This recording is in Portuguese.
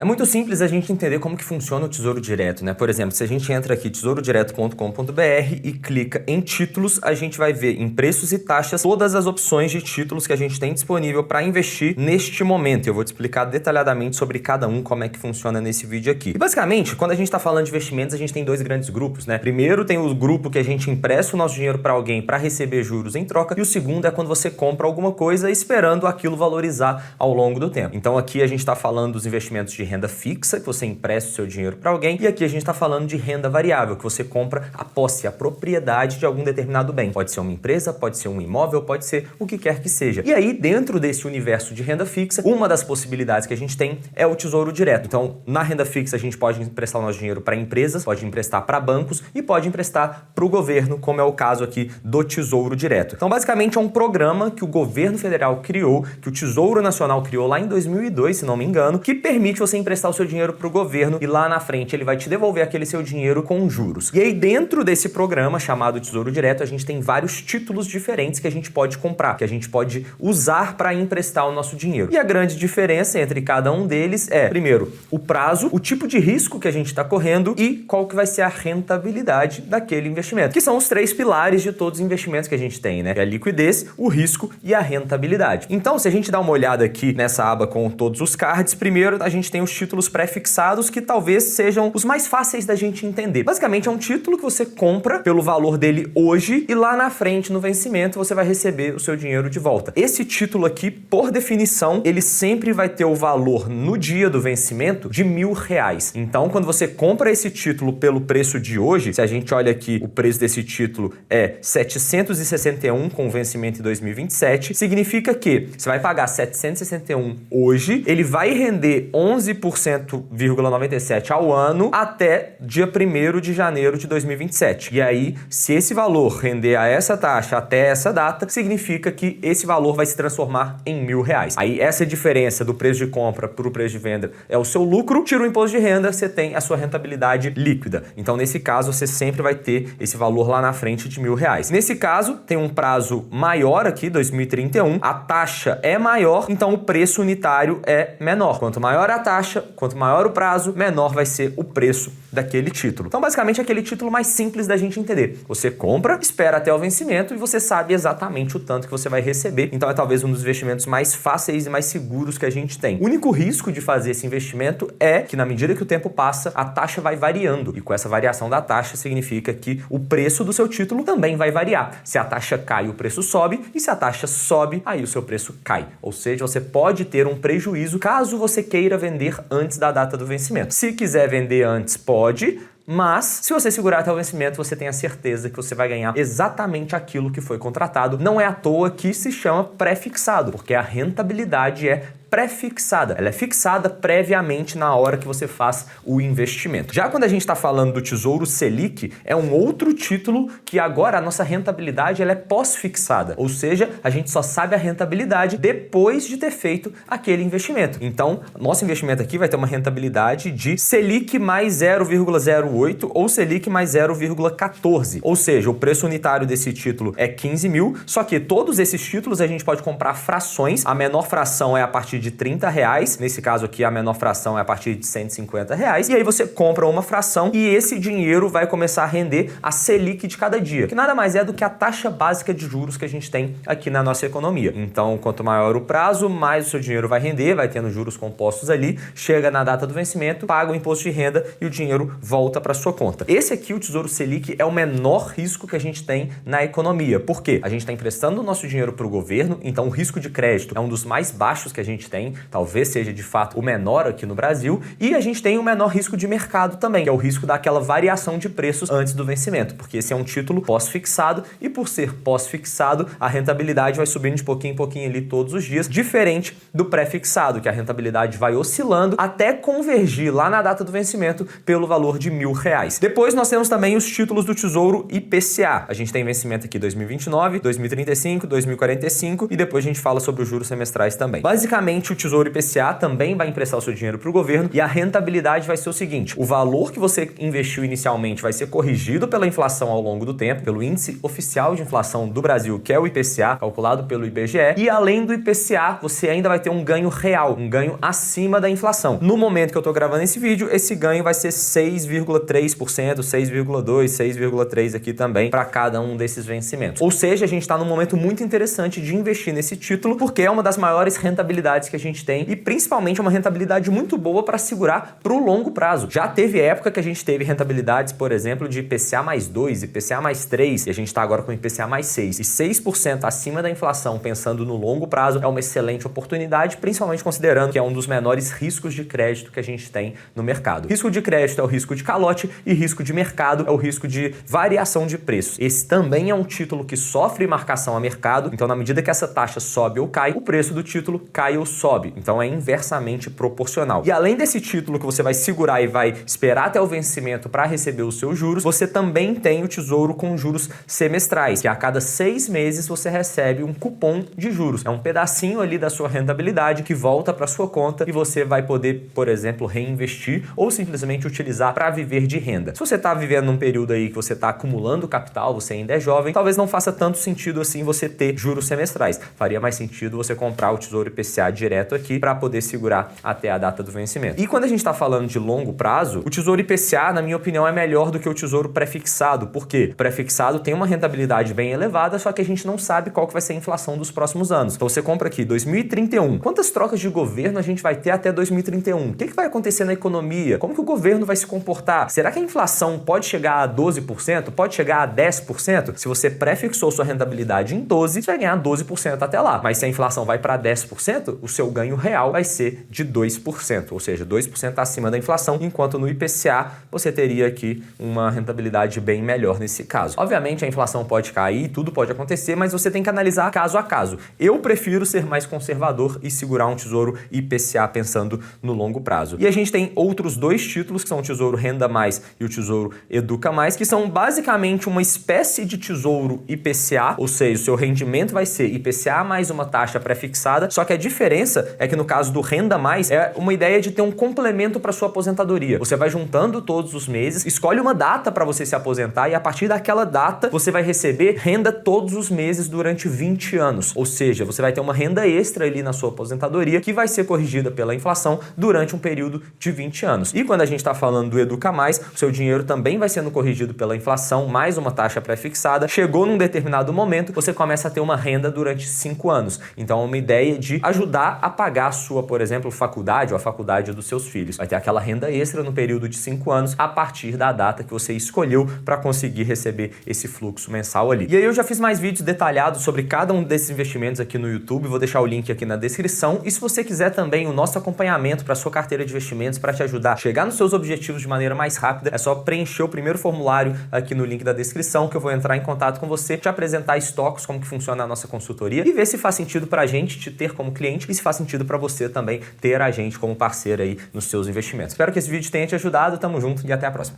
É muito simples a gente entender como que funciona o Tesouro Direto, né? Por exemplo, se a gente entra aqui tesourodireto.com.br e clica em títulos, a gente vai ver em preços e taxas todas as opções de títulos que a gente tem disponível para investir neste momento. Eu vou te explicar detalhadamente sobre cada um, como é que funciona nesse vídeo aqui. E basicamente, quando a gente está falando de investimentos, a gente tem dois grandes grupos, né? Primeiro tem o grupo que a gente empresta o nosso dinheiro para alguém para receber juros em troca, e o segundo é quando você compra alguma coisa esperando aquilo valorizar ao longo do tempo. Então aqui a gente está falando dos investimentos de renda fixa, que você empresta o seu dinheiro para alguém, e aqui a gente está falando de renda variável, que você compra a posse, a propriedade de algum determinado bem. Pode ser uma empresa, pode ser um imóvel, pode ser o que quer que seja. E aí, dentro desse universo de renda fixa, uma das possibilidades que a gente tem é o Tesouro Direto. Então, na renda fixa, a gente pode emprestar o nosso dinheiro para empresas, pode emprestar para bancos e pode emprestar para o governo, como é o caso aqui do Tesouro Direto. Então, basicamente, é um programa que o governo federal criou, que o Tesouro Nacional criou lá em 2002, se não me engano, que permite você emprestar o seu dinheiro para o governo e lá na frente ele vai te devolver aquele seu dinheiro com juros. E aí dentro desse programa chamado Tesouro Direto, a gente tem vários títulos diferentes que a gente pode comprar, que a gente pode usar para emprestar o nosso dinheiro. E a grande diferença entre cada um deles é, primeiro, o prazo, o tipo de risco que a gente está correndo e qual que vai ser a rentabilidade daquele investimento, que são os três pilares de todos os investimentos que a gente tem, né? É a liquidez, o risco e a rentabilidade. Então, se a gente dá uma olhada aqui nessa aba com todos os cards, primeiro a gente tem os títulos pré-fixados, que talvez sejam os mais fáceis da gente entender. Basicamente é um título que você compra pelo valor dele hoje e lá na frente, no vencimento, você vai receber o seu dinheiro de volta. Esse título aqui, por definição, ele sempre vai ter o valor no dia do vencimento de R$1.000. Então, quando você compra esse título pelo preço de hoje, se a gente olha aqui, o preço desse título é 761 com vencimento em 2027, significa que você vai pagar 761 hoje, ele vai render 11,97% ao ano até dia 1º de janeiro de 2027. E aí, se esse valor render a essa taxa até essa data, significa que esse valor vai se transformar em R$1.000. Aí, essa diferença do preço de compra para o preço de venda é o seu lucro, tira o imposto de renda, você tem a sua rentabilidade líquida. Então, nesse caso, você sempre vai ter esse valor lá na frente de R$1.000. Nesse caso, tem um prazo maior aqui, 2031, a taxa é maior, então o preço unitário é menor. Quanto maior a taxa, quanto maior o prazo, menor vai ser o preço daquele título. Então, basicamente, é aquele título mais simples da gente entender. Você compra, espera até o vencimento e você sabe exatamente o tanto que você vai receber. Então, é talvez um dos investimentos mais fáceis e mais seguros que a gente tem. O único risco de fazer esse investimento é que, na medida que o tempo passa, a taxa vai variando. E com essa variação da taxa, significa que o preço do seu título também vai variar. Se a taxa cai, o preço sobe. E se a taxa sobe, aí o seu preço cai. Ou seja, você pode ter um prejuízo caso você queira vender antes da data do vencimento. Se quiser vender antes, pode, mas se você segurar até o vencimento, você tem a certeza que você vai ganhar exatamente aquilo que foi contratado. Não é à toa que se chama pré-fixado, porque a rentabilidade é pré-fixada. Ela é fixada previamente na hora que você faz o investimento. Já quando a gente está falando do Tesouro Selic, é um outro título que agora a nossa rentabilidade ela é pós-fixada. Ou seja, a gente só sabe a rentabilidade depois de ter feito aquele investimento. Então, nosso investimento aqui vai ter uma rentabilidade de Selic mais 0,08 ou Selic mais 0,14. Ou seja, o preço unitário desse título é 15 mil, só que todos esses títulos a gente pode comprar frações. A menor fração é a partir de R$30. Nesse caso aqui, a menor fração é a partir de R$150. E aí você compra uma fração e esse dinheiro vai começar a render a Selic de cada dia, que nada mais é do que a taxa básica de juros que a gente tem aqui na nossa economia. Então, quanto maior o prazo, mais o seu dinheiro vai render, vai tendo juros compostos ali, chega na data do vencimento, paga o imposto de renda e o dinheiro volta para sua conta. Esse aqui, o Tesouro Selic, é o menor risco que a gente tem na economia. Por quê? A gente está emprestando o nosso dinheiro para o governo, então o risco de crédito é um dos mais baixos que a gente tem, talvez seja de fato o menor aqui no Brasil, e a gente tem o menor risco de mercado também, que é o risco daquela variação de preços antes do vencimento, porque esse é um título pós-fixado e por ser pós-fixado, a rentabilidade vai subindo de pouquinho em pouquinho ali todos os dias, diferente do pré-fixado, que a rentabilidade vai oscilando até convergir lá na data do vencimento pelo valor de R$1.000. Depois nós temos também os títulos do Tesouro IPCA. A gente tem vencimento aqui 2029, 2035, 2045 e depois a gente fala sobre os juros semestrais também. Basicamente, Obviamente, o Tesouro IPCA também vai emprestar o seu dinheiro para o governo e a rentabilidade vai ser o seguinte: o valor que você investiu inicialmente vai ser corrigido pela inflação ao longo do tempo, pelo índice oficial de inflação do Brasil, que é o IPCA, calculado pelo IBGE, e além do IPCA, você ainda vai ter um ganho real, um ganho acima da inflação. No momento que eu estou gravando esse vídeo, esse ganho vai ser 6,3%, 6,2%, 6,3% aqui também para cada um desses vencimentos. Ou seja, a gente está num momento muito interessante de investir nesse título, porque é uma das maiores rentabilidades que a gente tem e principalmente é uma rentabilidade muito boa para segurar para o longo prazo. Já teve época que a gente teve rentabilidades, por exemplo, de IPCA mais 2, IPCA mais 3, e a gente está agora com IPCA mais 6. E 6% acima da inflação, pensando no longo prazo, é uma excelente oportunidade, principalmente considerando que é um dos menores riscos de crédito que a gente tem no mercado. Risco de crédito é o risco de calote e risco de mercado é o risco de variação de preços. Esse também é um título que sofre marcação a mercado, então na medida que essa taxa sobe ou cai, o preço do título cai ou sobe. Então é inversamente proporcional. E além desse título que você vai segurar e vai esperar até o vencimento para receber os seus juros, você também tem o Tesouro com juros semestrais, que a cada 6 meses você recebe um cupom de juros. É um pedacinho ali da sua rentabilidade que volta para sua conta e você vai poder, por exemplo, reinvestir ou simplesmente utilizar para viver de renda. Se você está vivendo num período aí que você está acumulando capital, você ainda é jovem, talvez não faça tanto sentido assim você ter juros semestrais. Faria mais sentido você comprar o Tesouro IPCA direto aqui para poder segurar até a data do vencimento. E quando a gente está falando de longo prazo, o Tesouro IPCA, na minha opinião, é melhor do que o Tesouro pré-fixado. Por quê? O pré-fixado tem uma rentabilidade bem elevada, só que a gente não sabe qual que vai ser a inflação dos próximos anos. Então você compra aqui 2031. Quantas trocas de governo a gente vai ter até 2031? O que vai acontecer na economia? Como que o governo vai se comportar? Será que a inflação pode chegar a 12%? Pode chegar a 10%? Se você pré-fixou sua rentabilidade em 12%, você vai ganhar 12% até lá. Mas se a inflação vai para 10%, o seu ganho real vai ser de 2%, ou seja, 2% acima da inflação, enquanto no IPCA você teria aqui uma rentabilidade bem melhor nesse caso. Obviamente a inflação pode cair, tudo pode acontecer, mas você tem que analisar caso a caso. Eu prefiro ser mais conservador e segurar um Tesouro IPCA pensando no longo prazo. E a gente tem outros dois títulos, que são o Tesouro Renda Mais e o Tesouro Educa Mais, que são basicamente uma espécie de Tesouro IPCA, ou seja, o seu rendimento vai ser IPCA mais uma taxa pré-fixada, só que a diferença é que no caso do Renda Mais é uma ideia de ter um complemento para sua aposentadoria. Você vai juntando todos os meses, escolhe uma data para você se aposentar e a partir daquela data você vai receber renda todos os meses durante 20 anos. Ou seja, você vai ter uma renda extra ali na sua aposentadoria que vai ser corrigida pela inflação durante um período de 20 anos. E quando a gente está falando do Educa Mais, o seu dinheiro também vai sendo corrigido pela inflação, mais uma taxa pré-fixada. Chegou num determinado momento, você começa a ter uma renda durante 5 anos. Então é uma ideia de ajudar a pagar a sua, por exemplo, faculdade ou a faculdade dos seus filhos. Vai ter aquela renda extra no período de 5 anos a partir da data que você escolheu para conseguir receber esse fluxo mensal ali. E aí eu já fiz mais vídeos detalhados sobre cada um desses investimentos aqui no YouTube, vou deixar o link aqui na descrição. E se você quiser também o nosso acompanhamento para sua carteira de investimentos, para te ajudar a chegar nos seus objetivos de maneira mais rápida, é só preencher o primeiro formulário aqui no link da descrição que eu vou entrar em contato com você, te apresentar estoques, como que funciona a nossa consultoria e ver se faz sentido para a gente te ter como cliente e se faz sentido para você também ter a gente como parceiro aí nos seus investimentos. Espero que esse vídeo tenha te ajudado, tamo junto e até a próxima.